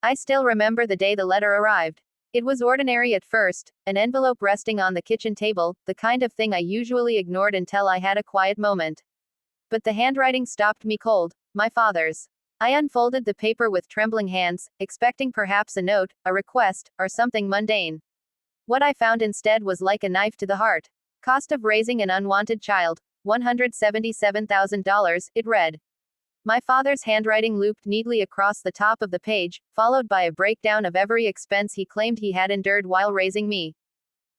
I still remember the day the letter arrived. It was ordinary at first, an envelope resting on the kitchen table, the kind of thing I usually ignored until I had a quiet moment. But the handwriting stopped me cold, my father's. I unfolded the paper with trembling hands, expecting perhaps a note, a request, or something mundane. What I found instead was like a knife to the heart. Cost of raising an unwanted child, $177,000, it read. My father's handwriting looped neatly across the top of the page, followed by a breakdown of every expense he claimed he had endured while raising me.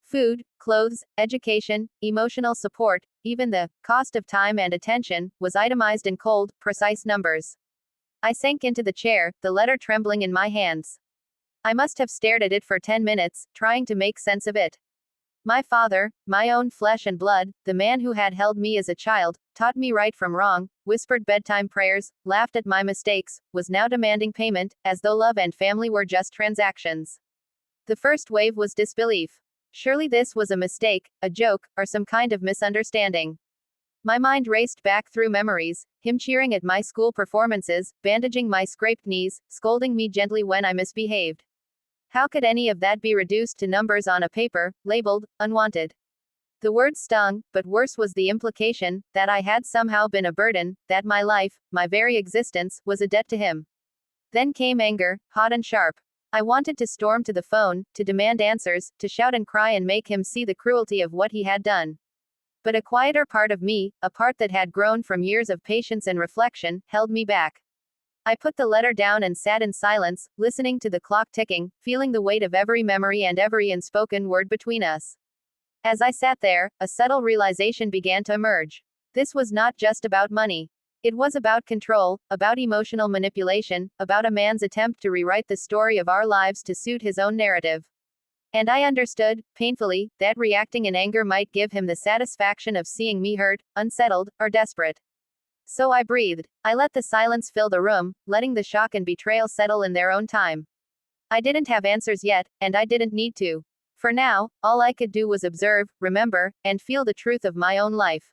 Food, clothes, education, emotional support, even the cost of time and attention, was itemized in cold, precise numbers. I sank into the chair, the letter trembling in my hands. I must have stared at it for 10 minutes, trying to make sense of it. My father, my own flesh and blood, the man who had held me as a child, taught me right from wrong, whispered bedtime prayers, laughed at my mistakes, was now demanding payment, as though love and family were just transactions. The first wave was disbelief. Surely this was a mistake, a joke, or some kind of misunderstanding. My mind raced back through memories, him cheering at my school performances, bandaging my scraped knees, scolding me gently when I misbehaved. How could any of that be reduced to numbers on a paper, labeled, unwanted? The words stung, but worse was the implication, that I had somehow been a burden, that my life, my very existence, was a debt to him. Then came anger, hot and sharp. I wanted to storm to the phone, to demand answers, to shout and cry and make him see the cruelty of what he had done. But a quieter part of me, a part that had grown from years of patience and reflection, held me back. I put the letter down and sat in silence, listening to the clock ticking, feeling the weight of every memory and every unspoken word between us. As I sat there, a subtle realization began to emerge. This was not just about money. It was about control, about emotional manipulation, about a man's attempt to rewrite the story of our lives to suit his own narrative. And I understood, painfully, that reacting in anger might give him the satisfaction of seeing me hurt, unsettled, or desperate. So I breathed. I let the silence fill the room, letting the shock and betrayal settle in their own time. I didn't have answers yet, and I didn't need to. For now, all I could do was observe, remember, and feel the truth of my own life.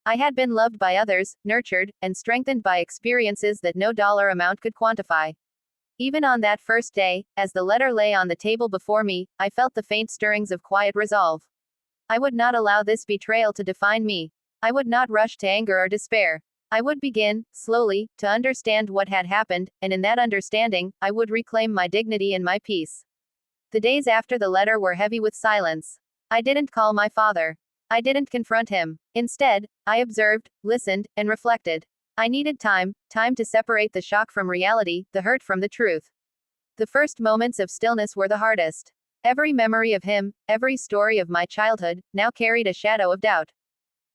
I had been loved by others, nurtured, and strengthened by experiences that no dollar amount could quantify. Even on that first day, as the letter lay on the table before me, I felt the faint stirrings of quiet resolve. I would not allow this betrayal to define me. I would not rush to anger or despair. I would begin, slowly, to understand what had happened, and in that understanding, I would reclaim my dignity and my peace. The days after the letter were heavy with silence. I didn't call my father. I didn't confront him. Instead, I observed, listened, and reflected. I needed time to separate the shock from reality, the hurt from the truth. The first moments of stillness were the hardest. Every memory of him, every story of my childhood, now carried a shadow of doubt.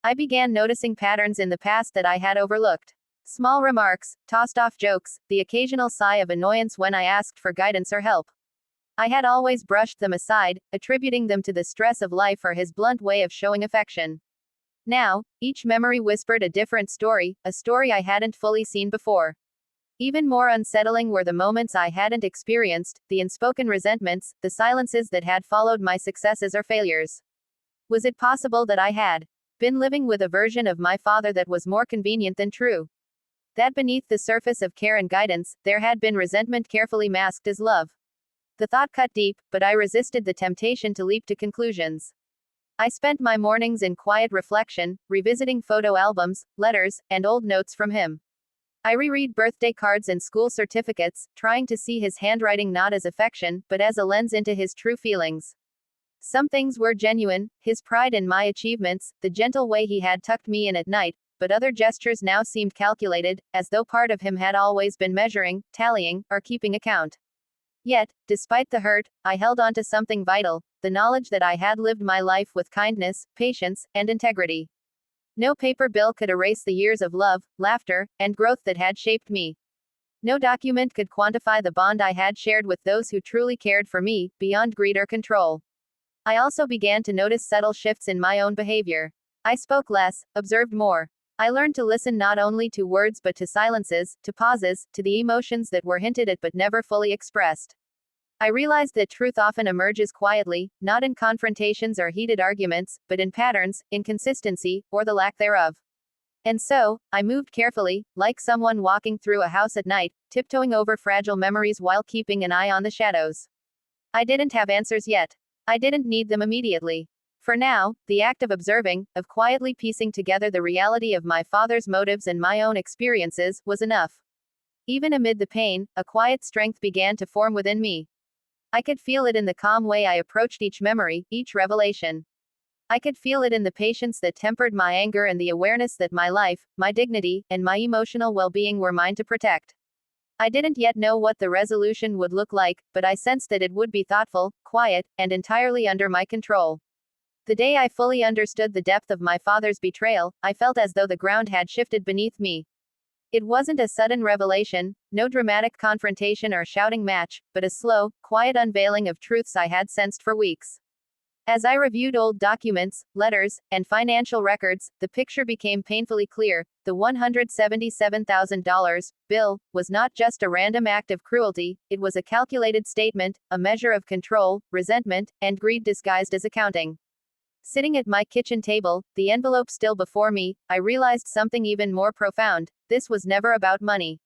I began noticing patterns in the past that I had overlooked. Small remarks, tossed off jokes, the occasional sigh of annoyance when I asked for guidance or help. I had always brushed them aside, attributing them to the stress of life or his blunt way of showing affection. Now, each memory whispered a different story, a story I hadn't fully seen before. Even more unsettling were the moments I hadn't experienced, the unspoken resentments, the silences that had followed my successes or failures. Was it possible that I had been living with a version of my father that was more convenient than true? That beneath the surface of care and guidance, there had been resentment carefully masked as love. The thought cut deep, but I resisted the temptation to leap to conclusions. I spent my mornings in quiet reflection, revisiting photo albums, letters, and old notes from him. I reread birthday cards and school certificates, trying to see his handwriting not as affection, but as a lens into his true feelings. Some things were genuine, his pride in my achievements, the gentle way he had tucked me in at night, but other gestures now seemed calculated, as though part of him had always been measuring, tallying, or keeping account. Yet, despite the hurt, I held on to something vital, the knowledge that I had lived my life with kindness, patience, and integrity. No paper bill could erase the years of love, laughter, and growth that had shaped me. No document could quantify the bond I had shared with those who truly cared for me, beyond greed or control. I also began to notice subtle shifts in my own behavior. I spoke less, observed more. I learned to listen not only to words but to silences, to pauses, to the emotions that were hinted at but never fully expressed. I realized that truth often emerges quietly, not in confrontations or heated arguments, but in patterns, inconsistency, or the lack thereof. And so, I moved carefully, like someone walking through a house at night, tiptoeing over fragile memories while keeping an eye on the shadows. I didn't have answers yet. I didn't need them immediately. For now, the act of observing, of quietly piecing together the reality of my father's motives and my own experiences, was enough. Even amid the pain, a quiet strength began to form within me. I could feel it in the calm way I approached each memory, each revelation. I could feel it in the patience that tempered my anger and the awareness that my life, my dignity, and my emotional well-being were mine to protect. I didn't yet know what the resolution would look like, but I sensed that it would be thoughtful, quiet, and entirely under my control. The day I fully understood the depth of my father's betrayal, I felt as though the ground had shifted beneath me. It wasn't a sudden revelation, no dramatic confrontation or shouting match, but a slow, quiet unveiling of truths I had sensed for weeks. As I reviewed old documents, letters, and financial records, the picture became painfully clear. The $177,000 bill was not just a random act of cruelty, it was a calculated statement, a measure of control, resentment, and greed disguised as accounting. Sitting at my kitchen table, the envelope still before me, I realized something even more profound. This was never about money.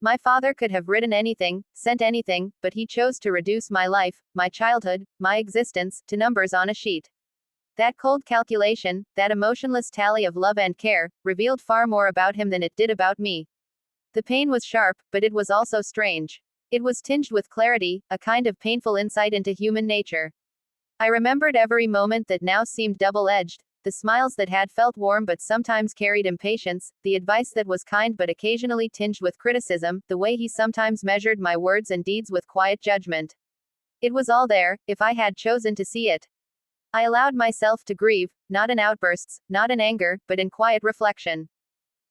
My father could have written anything, sent anything, but he chose to reduce my life, my childhood, my existence, to numbers on a sheet. That cold calculation, that emotionless tally of love and care, revealed far more about him than it did about me. The pain was sharp, but it was also strange. It was tinged with clarity, a kind of painful insight into human nature. I remembered every moment that now seemed double-edged, the smiles that had felt warm but sometimes carried impatience, the advice that was kind but occasionally tinged with criticism, the way he sometimes measured my words and deeds with quiet judgment. It was all there, if I had chosen to see it. I allowed myself to grieve, not in outbursts, not in anger, but in quiet reflection.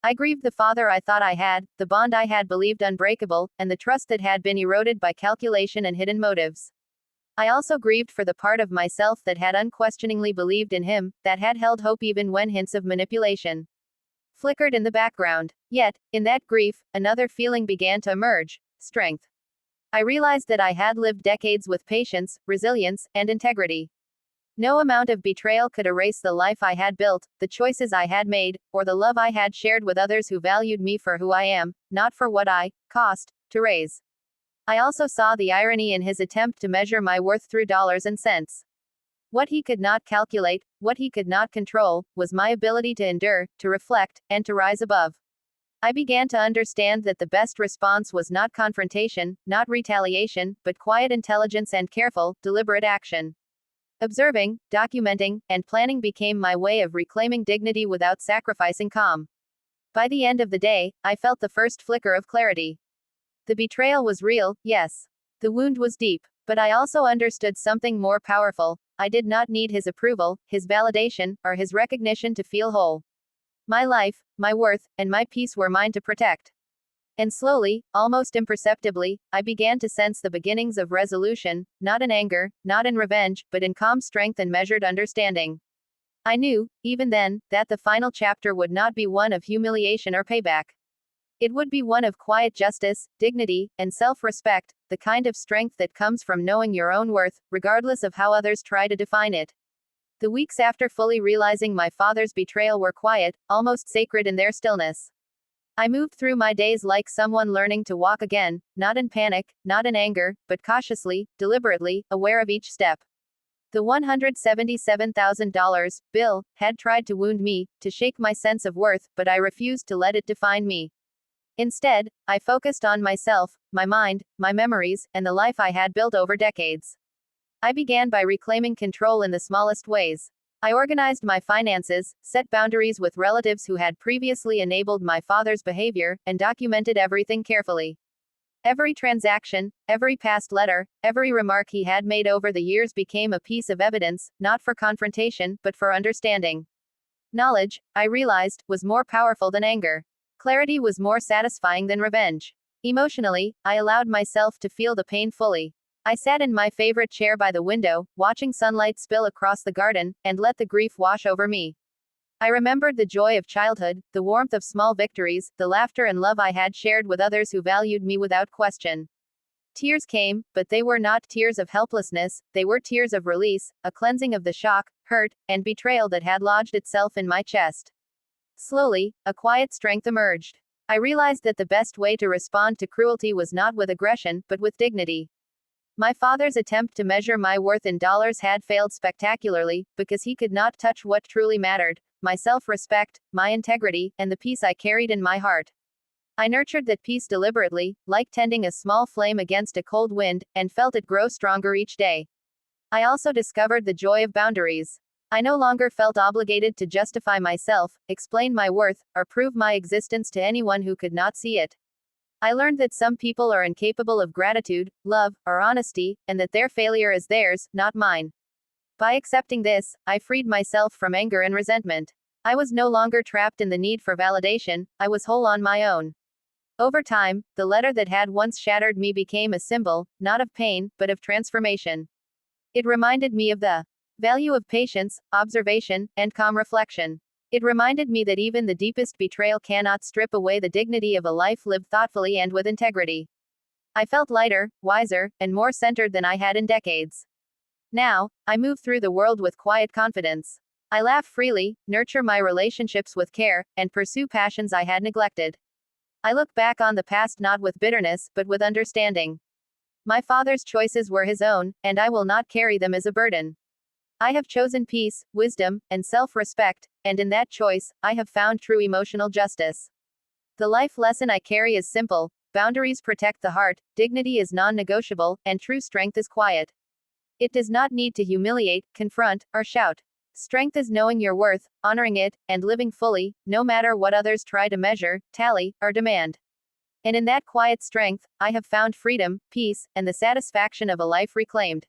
I grieved the father I thought I had, the bond I had believed unbreakable, and the trust that had been eroded by calculation and hidden motives. I also grieved for the part of myself that had unquestioningly believed in him, that had held hope even when hints of manipulation flickered in the background. Yet, in that grief, another feeling began to emerge: strength. I realized that I had lived decades with patience, resilience, and integrity. No amount of betrayal could erase the life I had built, the choices I had made, or the love I had shared with others who valued me for who I am, not for what I cost to raise. I also saw the irony in his attempt to measure my worth through dollars and cents. What he could not calculate, what he could not control, was my ability to endure, to reflect, and to rise above. I began to understand that the best response was not confrontation, not retaliation, but quiet intelligence and careful, deliberate action. Observing, documenting, and planning became my way of reclaiming dignity without sacrificing calm. By the end of the day, I felt the first flicker of clarity. The betrayal was real, yes. The wound was deep. But I also understood something more powerful. I did not need his approval, his validation, or his recognition to feel whole. My life, my worth, and my peace were mine to protect. And slowly, almost imperceptibly, I began to sense the beginnings of resolution, not in anger, not in revenge, but in calm strength and measured understanding. I knew, even then, that the final chapter would not be one of humiliation or payback. It would be one of quiet justice, dignity, and self-respect, the kind of strength that comes from knowing your own worth, regardless of how others try to define it. The weeks after fully realizing my father's betrayal were quiet, almost sacred in their stillness. I moved through my days like someone learning to walk again, not in panic, not in anger, but cautiously, deliberately, aware of each step. The $177,000 bill had tried to wound me, to shake my sense of worth, but I refused to let it define me. Instead, I focused on myself, my mind, my memories, and the life I had built over decades. I began by reclaiming control in the smallest ways. I organized my finances, set boundaries with relatives who had previously enabled my father's behavior, and documented everything carefully. Every transaction, every past letter, every remark he had made over the years became a piece of evidence, not for confrontation, but for understanding. Knowledge, I realized, was more powerful than anger. Clarity was more satisfying than revenge. Emotionally, I allowed myself to feel the pain fully. I sat in my favorite chair by the window, watching sunlight spill across the garden, and let the grief wash over me. I remembered the joy of childhood, the warmth of small victories, the laughter and love I had shared with others who valued me without question. Tears came, but they were not tears of helplessness, they were tears of release, a cleansing of the shock, hurt, and betrayal that had lodged itself in my chest. Slowly, a quiet strength emerged. I realized that the best way to respond to cruelty was not with aggression, but with dignity. My father's attempt to measure my worth in dollars had failed spectacularly, because he could not touch what truly mattered: my self respect, my integrity, and the peace I carried in my heart. I nurtured that peace deliberately, like tending a small flame against a cold wind, and felt it grow stronger each day. I also discovered the joy of boundaries. I no longer felt obligated to justify myself, explain my worth, or prove my existence to anyone who could not see it. I learned that some people are incapable of gratitude, love, or honesty, and that their failure is theirs, not mine. By accepting this, I freed myself from anger and resentment. I was no longer trapped in the need for validation, I was whole on my own. Over time, the letter that had once shattered me became a symbol, not of pain, but of transformation. It reminded me of the value of patience, observation, and calm reflection. It reminded me that even the deepest betrayal cannot strip away the dignity of a life lived thoughtfully and with integrity. I felt lighter, wiser, and more centered than I had in decades. Now, I move through the world with quiet confidence. I laugh freely, nurture my relationships with care, and pursue passions I had neglected. I look back on the past not with bitterness, but with understanding. My father's choices were his own, and I will not carry them as a burden. I have chosen peace, wisdom, and self-respect, and in that choice, I have found true emotional justice. The life lesson I carry is simple: boundaries protect the heart, dignity is non-negotiable, and true strength is quiet. It does not need to humiliate, confront, or shout. Strength is knowing your worth, honoring it, and living fully, no matter what others try to measure, tally, or demand. And in that quiet strength, I have found freedom, peace, and the satisfaction of a life reclaimed.